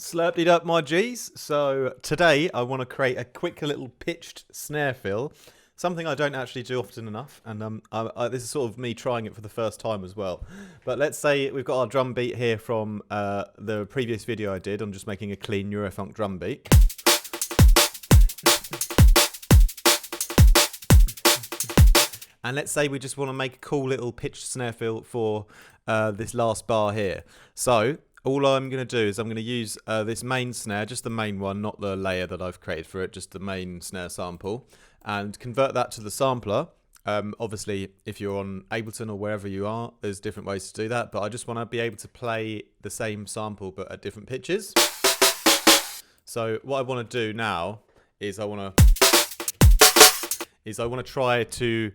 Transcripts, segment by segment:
Slurped it up, my G's. So today I want to create a quick little pitched snare fill, something I don't actually do often enough, and this is sort of me trying it for the first time as well. But let's say we've got our drum beat here from the previous video I did on just making a clean Eurofunk drum beat. And let's say we just want to make a cool little pitched snare fill for this last bar here. So all I'm going to do is I'm going to use this main snare, just the main one, not the layer that I've created for it, just the main snare sample, and convert that to the sampler. Obviously, if you're on Ableton or wherever you are, there's different ways to do that, but I just want to be able to play the same sample but at different pitches. So what I want to do now is I want to try to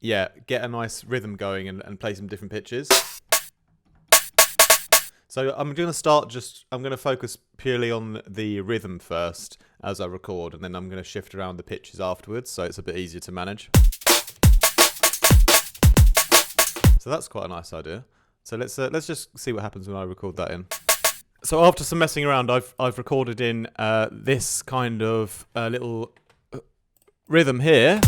get a nice rhythm going and play some different pitches. So I'm going to focus purely on the rhythm first as I record, and then I'm going to shift around the pitches afterwards, so it's a bit easier to manage. So that's quite a nice idea. So let's just see what happens when I record that in. So after some messing around, I've recorded in this kind of little rhythm here.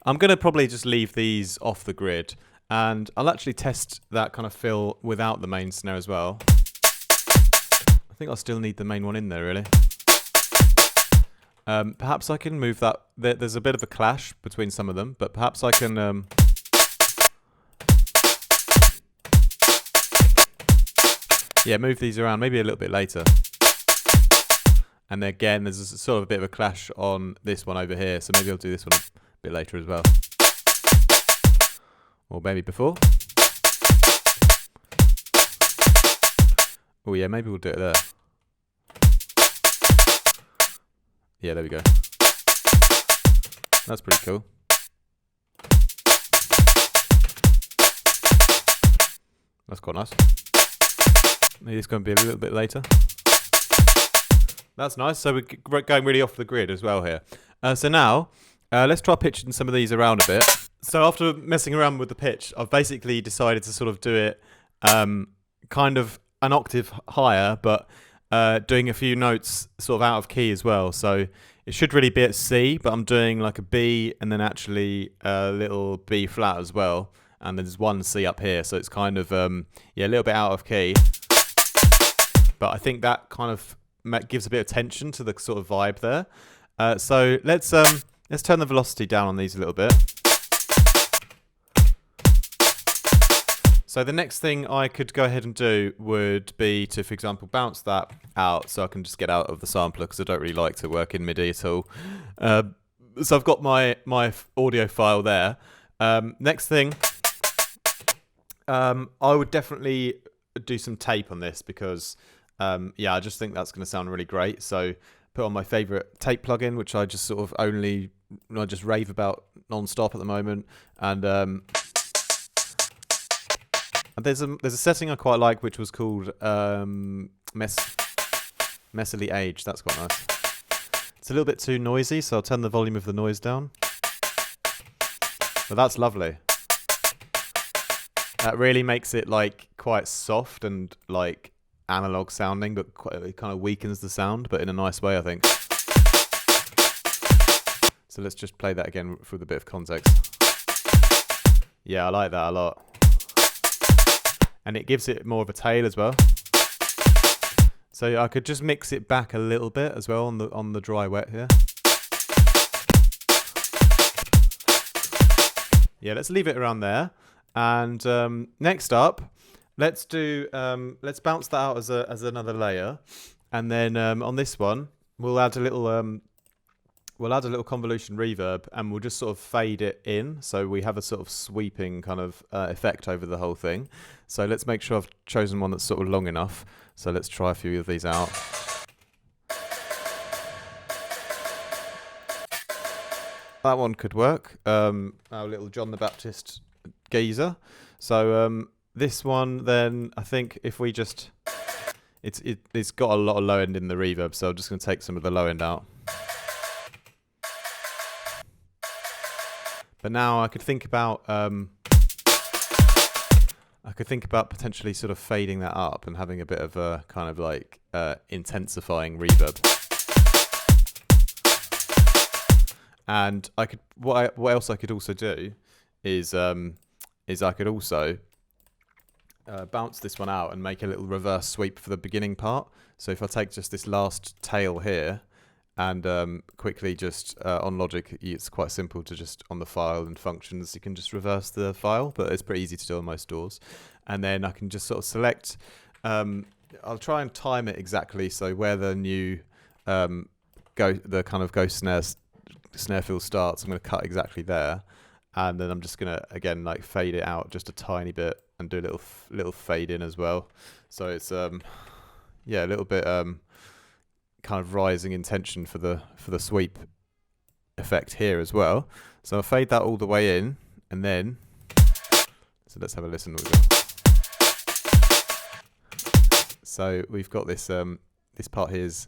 I'm going to probably just leave these off the grid, and I'll actually test that kind of fill without the main snare as well. I think I'll still need the main one in there, really. Perhaps I can move that. There's a bit of a clash between some of them, but perhaps I can... move these around, maybe a little bit later. And again, there's sort of a bit of a clash on this one over here, so maybe I'll do this one a bit later as well. Or maybe before. Oh yeah, maybe we'll do it there. Yeah, there we go. That's pretty cool. That's quite nice. Maybe it's going to be a little bit later. That's nice. So we're going really off the grid as well here. So now, let's try pitching some of these around a bit. So after messing around with the pitch, I've basically decided to sort of do it kind of an octave higher, but doing a few notes sort of out of key as well. So it should really be at C, but I'm doing like a B and then actually a little B flat as well. And there's one C up here, so it's kind of a little bit out of key. But I think that kind of gives a bit of tension to the sort of vibe there. So let's turn the velocity down on these a little bit. So the next thing I could go ahead and do would be to, for example, bounce that out so I can just get out of the sampler, because I don't really like to work in MIDI at all. So I've got my audio file there. Next thing, I would definitely do some tape on this because, I just think that's going to sound really great. So put on my favorite tape plugin, which I just sort of I just rave about non-stop at the moment. And there's a setting I quite like, which was called Messily Age. That's quite nice. It's a little bit too noisy, so I'll turn the volume of the noise down. But that's lovely. That really makes it like quite soft and like analog sounding, but it kind of weakens the sound, but in a nice way, I think. So let's just play that again with a bit of context. Yeah, I like that a lot. And it gives it more of a tail as well. So I could just mix it back a little bit as well on the dry wet here. Yeah, let's leave it around there. And next up, let's bounce that out as another layer, and then on this one we'll add a little convolution reverb, and we'll just sort of fade it in, so we have a sort of sweeping kind of effect over the whole thing. So let's make sure I've chosen one that's sort of long enough. So let's try a few of these out. That one could work. Our little John the Baptist geezer. So this one, then I think if we just it's got a lot of low end in the reverb, so I'm just going to take some of the low end out. But now I could think about I could think about potentially sort of fading that up and having a bit of a kind of like intensifying reverb. And I could what else I could also do is I could also bounce this one out and make a little reverse sweep for the beginning part. So if I take just this last tail here and quickly just on Logic, it's quite simple to just on the file and functions, you can just reverse the file, but it's pretty easy to do on most DAWs. And then I can just sort of select, I'll try and time it exactly so where the new the kind of ghost snare fill starts, I'm going to cut exactly there. And then I'm just going to, again, like fade it out just a tiny bit and do a little fade in as well. So it's, yeah, a little bit kind of rising in tension for the sweep effect here as well. So I'll fade that all the way in, and then, so let's have a listen. So we've got this, this part here is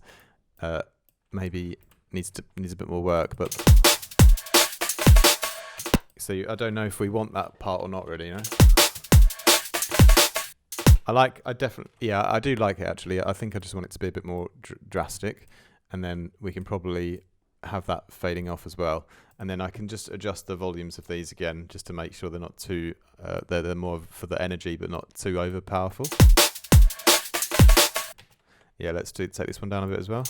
maybe needs a bit more work, but so I don't know if we want that part or not really, you know. I do like it actually. I think I just want it to be a bit more drastic, and then we can probably have that fading off as well. And then I can just adjust the volumes of these again, just to make sure they're not too, they're more for the energy, but not too over powerful. Yeah, let's take this one down a bit as well.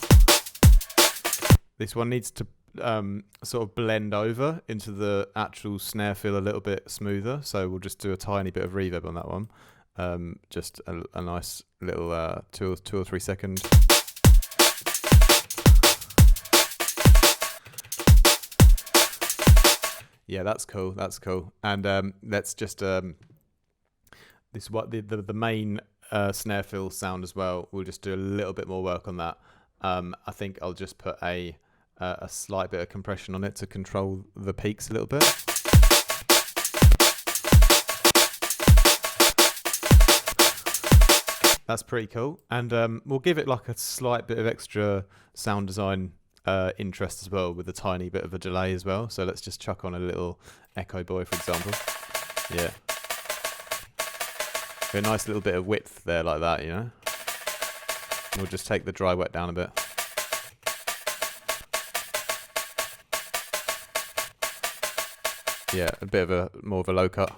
This one needs to sort of blend over into the actual snare fill a little bit smoother. So we'll just do a tiny bit of reverb on that one. Just a nice little 2 or 3 second. Yeah, that's cool. That's cool. And let's just this what the main snare fill sound as well. We'll just do a little bit more work on that. I think I'll just put a slight bit of compression on it to control the peaks a little bit. That's pretty cool. And we'll give it like a slight bit of extra sound design interest as well, with a tiny bit of a delay as well. So let's just chuck on a little Echo Boy, for example. Yeah. A nice little bit of width there like that, you know. We'll just take the dry wet down a bit. Yeah, a bit of more of a low cut.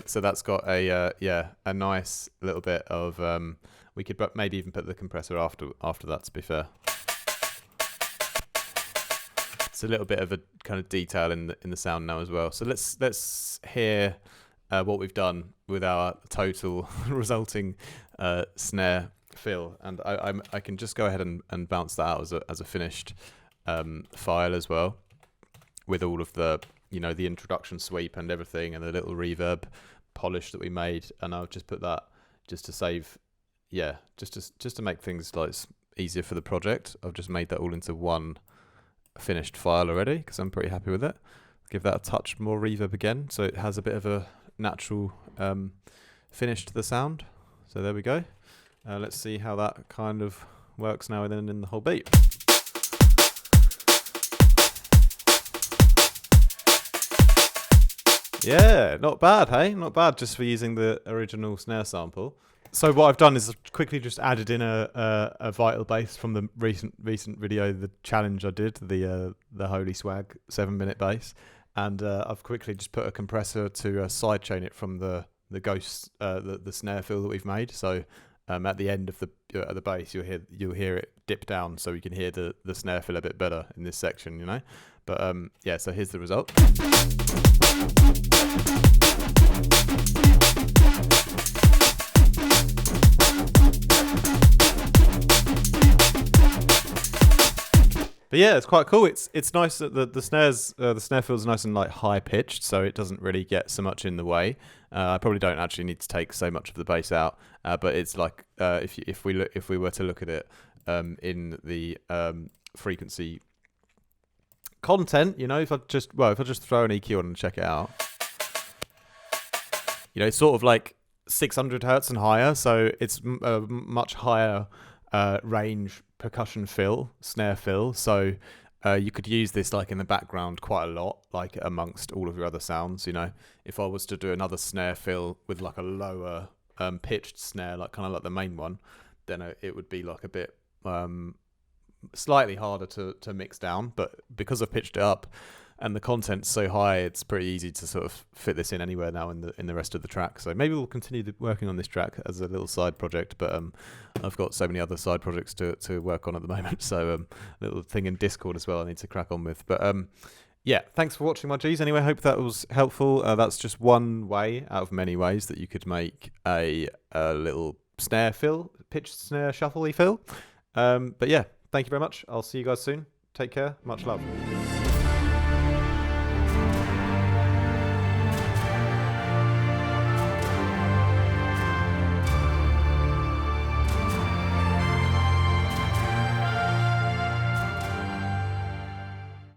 So that's got a a nice little bit of we could maybe even put the compressor after that, to be fair. It's a little bit of a kind of detail in the sound now as well. So let's hear what we've done with our total resulting snare fill, and I can just go ahead and bounce that out as a finished file as well, with all of the, you know, the introduction sweep and everything, and the little reverb polish that we made. And I'll just put that just to save, yeah, just to make things like easier for the project. I've just made that all into one finished file already because I'm pretty happy with it. Give that a touch more reverb again, so it has a bit of a natural finish to the sound. So there we go. Let's see how that kind of works now and then in the whole beat. Yeah, not bad, hey? Not bad, just for using the original snare sample. So what I've done is quickly just added in a vital bass from the recent video, the challenge I did, the Holy Swag 7-minute bass, and I've quickly just put a compressor to sidechain it from the ghost the snare fill that we've made. So at the end of the bass, you'll hear it dip down, so we can hear the snare fill a bit better in this section, you know. But yeah, so here's the result. But yeah, it's quite cool. It's nice that the snare feels nice and like high pitched, so it doesn't really get so much in the way. I probably don't actually need to take so much of the bass out, but it's like if we were to look at it in the frequency content, you know, if I just throw an EQ on and check it out, you know, it's sort of like 600 hertz and higher, so it's much higher range percussion fill, snare fill. So you could use this like in the background quite a lot, like amongst all of your other sounds. You know, if I was to do another snare fill with like a lower pitched snare, like kind of like the main one, then it would be like a bit slightly harder to mix down. But because I've pitched it up and the content's so high, it's pretty easy to sort of fit this in anywhere now in the rest of the track. So maybe we'll continue working on this track as a little side project, but I've got so many other side projects to work on at the moment. So little thing in Discord as well I need to crack on with. But yeah, thanks for watching, my G's. Anyway, hope that was helpful. That's just one way out of many ways that you could make a little snare fill, pitch snare shuffle-y fill. But yeah, thank you very much. I'll see you guys soon. Take care. Much love.